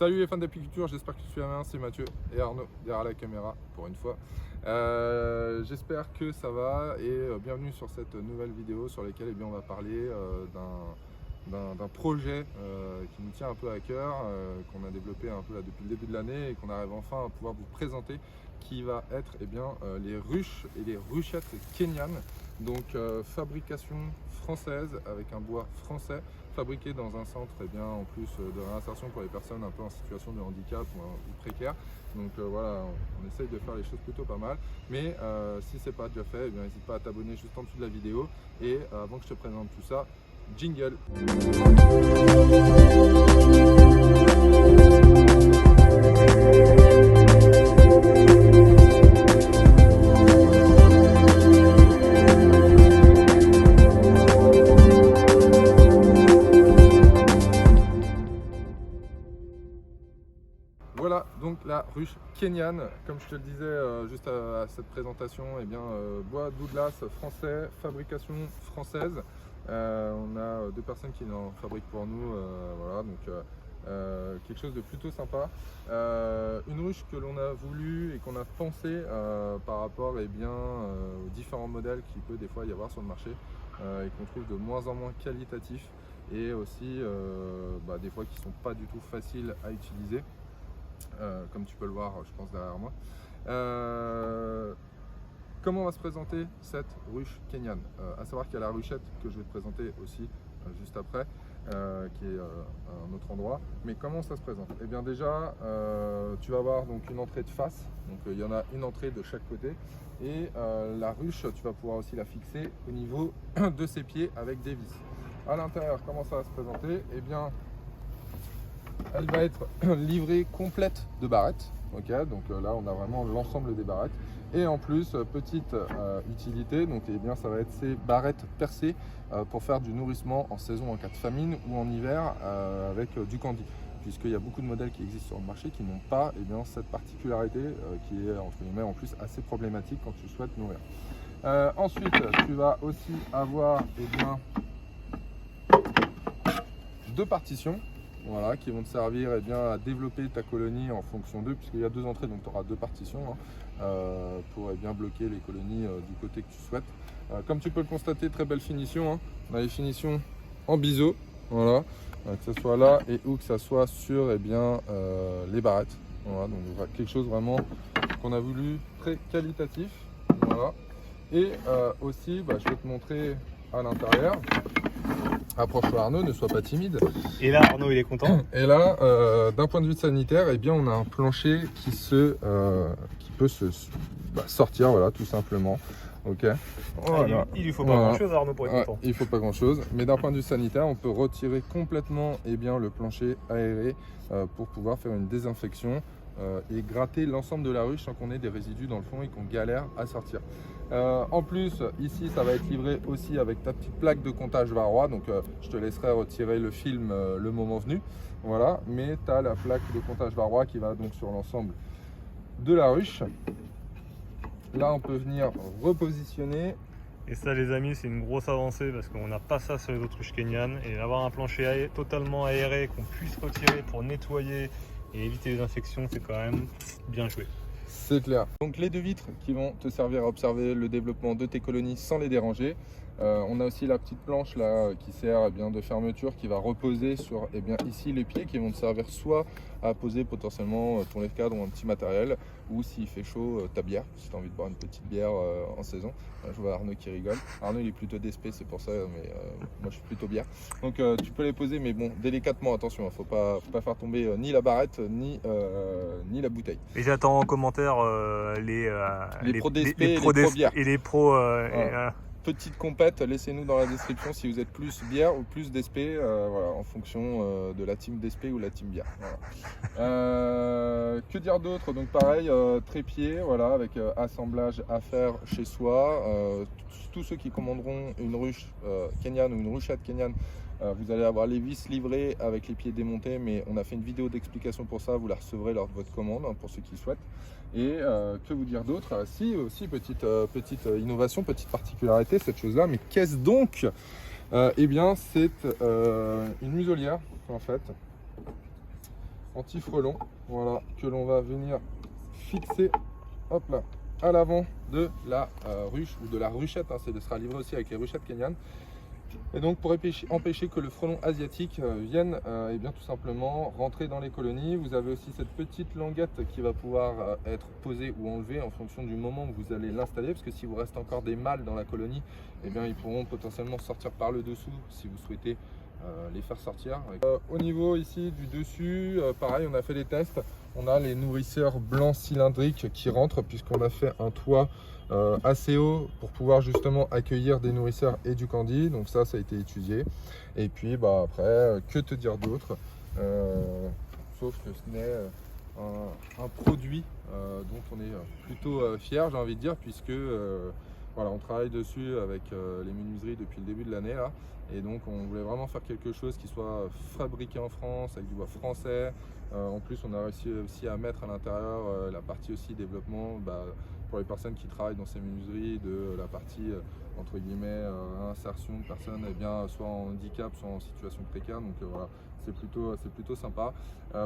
Salut les fans d'apiculture, j'espère que tu vas bien, c'est Mathieu et Arnaud derrière la caméra pour une fois. J'espère que ça va et bienvenue sur cette nouvelle vidéo sur laquelle on va parler d'un projet qui nous tient un peu à cœur, qu'on a développé un peu là depuis le début de l'année et qu'on arrive enfin à pouvoir vous présenter, qui va être les ruches et les ruchettes kenyanes. Donc fabrication française avec un bois français, fabriqué dans un centre en plus de réinsertion pour les personnes un peu en situation de handicap ou précaire. Donc voilà, on essaye de faire les choses plutôt pas mal. Mais si c'est pas déjà fait, n'hésite pas à t'abonner juste en dessous de la vidéo. Et avant que je te présente tout ça, jingle. Voilà donc la ruche kenyane, comme je te le disais juste à cette présentation, bois Douglas français, fabrication française. On a deux personnes qui en fabriquent pour nous, voilà, donc quelque chose de plutôt sympa. Une ruche que l'on a voulu et qu'on a pensé par rapport aux différents modèles qu'il peut des fois y avoir sur le marché et qu'on trouve de moins en moins qualitatifs et aussi des fois qui sont pas du tout faciles à utiliser. Comme tu peux le voir, je pense, derrière moi. Comment va se présenter cette ruche kenyane? À savoir qu'il y a la ruchette que je vais te présenter aussi juste après, qui est à un autre endroit. Mais comment ça se présente? Eh bien déjà, tu vas avoir donc une entrée de face. Donc il y en a une entrée de chaque côté. Et la ruche, tu vas pouvoir aussi la fixer au niveau de ses pieds avec des vis. À l'intérieur, comment ça va se présenter? Eh bien, elle va être livrée complète de barrettes. Okay, donc là on a vraiment l'ensemble des barrettes. Et en plus, petite utilité, donc ça va être ces barrettes percées pour faire du nourrissement en saison en cas de famine ou en hiver avec du candy. Puisqu'il y a beaucoup de modèles qui existent sur le marché qui n'ont pas cette particularité qui est entre guillemets en plus assez problématique quand tu souhaites nourrir. Ensuite, tu vas aussi avoir deux partitions. Voilà, qui vont te servir à développer ta colonie en fonction d'eux, puisqu'il y a deux entrées, donc tu auras deux partitions pour bloquer les colonies du côté que tu souhaites. Comme tu peux le constater, très belle finition. On a les finitions en biseau, voilà, que ce soit là et ou que ça soit sur les barrettes. Voilà, donc quelque chose vraiment qu'on a voulu très qualitatif. Voilà. Et aussi, je vais te montrer à l'intérieur. Approche-toi Arnaud, ne sois pas timide. Et là Arnaud il est content. Et là, d'un point de vue sanitaire, on a un plancher qui peut se sortir, voilà, tout simplement. Ok. Voilà. Il lui faut pas grand chose Arnaud pour être content. Il faut pas grand chose, mais d'un point de vue sanitaire, on peut retirer complètement le plancher aéré pour pouvoir faire une désinfection et gratter l'ensemble de la ruche sans qu'on ait des résidus dans le fond et qu'on galère à sortir. En plus, ici, ça va être livré aussi avec ta petite plaque de comptage varroa. Donc, je te laisserai retirer le film le moment venu. Voilà, mais tu as la plaque de comptage varroa qui va donc sur l'ensemble de la ruche. Là, on peut venir repositionner. Et ça, les amis, c'est une grosse avancée parce qu'on n'a pas ça sur les autres ruches kenyanes. Et avoir un plancher totalement aéré qu'on puisse retirer pour nettoyer et éviter les infections, c'est quand même bien joué. C'est clair. Donc les deux vitres qui vont te servir à observer le développement de tes colonies sans les déranger. On a aussi la petite planche là qui sert de fermeture, qui va reposer sur ici les pieds, qui vont te servir soit à poser potentiellement ton lève-cadre ou un petit matériel, ou s'il fait chaud ta bière, si tu as envie de boire une petite bière en saison. Je vois Arnaud qui rigole. Arnaud il est plutôt DSP, c'est pour ça, mais moi je suis plutôt bière. Donc tu peux les poser, mais bon, délicatement, attention, faut pas faire tomber ni la barrette ni la bouteille. Et j'attends en commentaire les pros DSP et les pros. Petite compète, laissez-nous dans la description si vous êtes plus bière ou plus DSP, voilà, en fonction de la team DSP ou la team bière. Voilà. Que dire d'autre? Donc pareil, trépied, voilà, avec assemblage à faire chez soi. Tous ceux qui commanderont une ruche kenyane ou une ruchette kenyane, vous allez avoir les vis livrées avec les pieds démontés, mais on a fait une vidéo d'explication pour ça, vous la recevrez lors de votre commande pour ceux qui souhaitent. Et que vous dire d'autre? Si, aussi petite innovation, petite particularité, cette chose-là, mais qu'est-ce donc? Eh bien, c'est une muselière en fait. anti-frelon, voilà, que l'on va venir fixer, hop là, à l'avant de la ruche ou de la ruchette, hein, ce sera livré aussi avec les ruchettes kenyanes. Et donc pour empêcher que le frelon asiatique vienne et bien tout simplement rentrer dans les colonies. Vous avez aussi cette petite languette qui va pouvoir être posée ou enlevée en fonction du moment où vous allez l'installer, parce que si vous reste encore des mâles dans la colonie, eh bien ils pourront potentiellement sortir par le dessous si vous souhaitez les faire sortir. Au niveau ici du dessus, pareil, on a fait des tests. On a les nourrisseurs blancs cylindriques qui rentrent, puisqu'on a fait un toit assez haut pour pouvoir justement accueillir des nourrisseurs et du candy. Donc ça a été étudié. Et puis bah, après, que te dire d'autre, sauf que ce n'est un produit dont on est plutôt fier, j'ai envie de dire, puisque voilà, on travaille dessus avec les menuiseries depuis le début de l'année là. Et donc on voulait vraiment faire quelque chose qui soit fabriqué en France, avec du bois français. En plus on a réussi aussi à mettre à l'intérieur la partie aussi développement pour les personnes qui travaillent dans ces menuiseries, de la partie entre guillemets insertion de personnes soit en handicap, soit en situation précaire. Donc voilà, c'est plutôt sympa.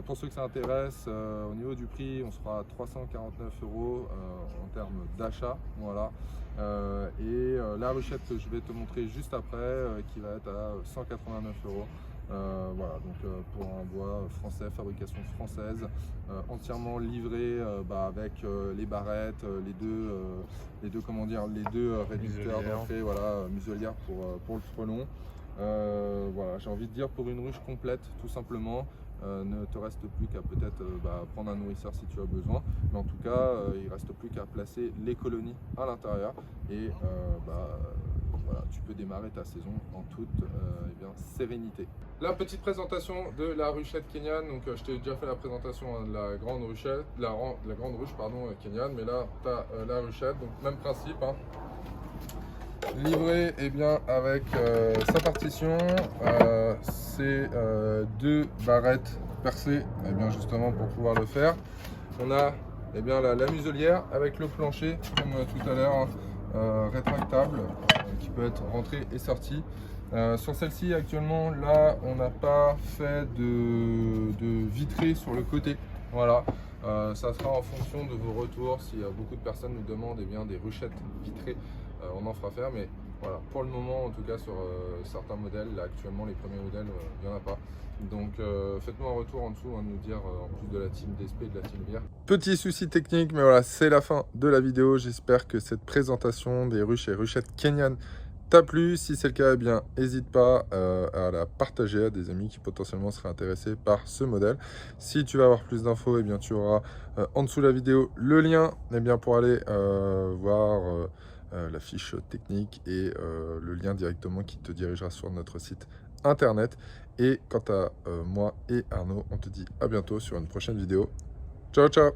Pour ceux que ça intéresse, au niveau du prix, on sera à 349 € en termes d'achat. Voilà. La ruchette que je vais te montrer juste après, qui va être à 189 €. Voilà, donc pour un bois français, fabrication française, entièrement livré avec les barrettes, les deux réducteurs d'entrée, voilà, muselière pour le frelon. Voilà, j'ai envie de dire, pour une ruche complète, tout simplement, ne te reste plus qu'à peut-être prendre un nourrisseur si tu as besoin, mais en tout cas il ne reste plus qu'à placer les colonies à l'intérieur et voilà, tu peux démarrer ta saison en toute sérénité. La petite présentation de la ruchette kenyane. Donc je t'ai déjà fait la présentation de la grande ruchette, la grande ruche kenyane, mais là tu as la ruchette, donc même principe, hein. Livré avec sa partition, c'est deux barrettes percées justement pour pouvoir le faire. On a la muselière avec le plancher comme tout à l'heure, rétractable, qui peut être rentré et sorti. Sur celle-ci actuellement, là on n'a pas fait de vitré sur le côté. Voilà. Ça sera en fonction de vos retours. Si beaucoup de personnes nous demandent des ruchettes vitrées, on en fera faire, mais voilà, pour le moment en tout cas sur certains modèles, là actuellement les premiers modèles, il n'y en a pas. Donc faites-nous un retour en dessous, de nous dire en plus de la team DSP et de la team VIR. Petit souci technique, mais voilà, c'est la fin de la vidéo. J'espère que cette présentation des ruches et ruchettes kenyanes t'a plu. Si c'est le cas, n'hésite pas à la partager à des amis qui potentiellement seraient intéressés par ce modèle. Si tu veux avoir plus d'infos, tu auras en dessous de la vidéo le lien pour aller voir la fiche technique et le lien directement qui te dirigera sur notre site internet. Et quant à moi et Arnaud, on te dit à bientôt sur une prochaine vidéo. Ciao, ciao!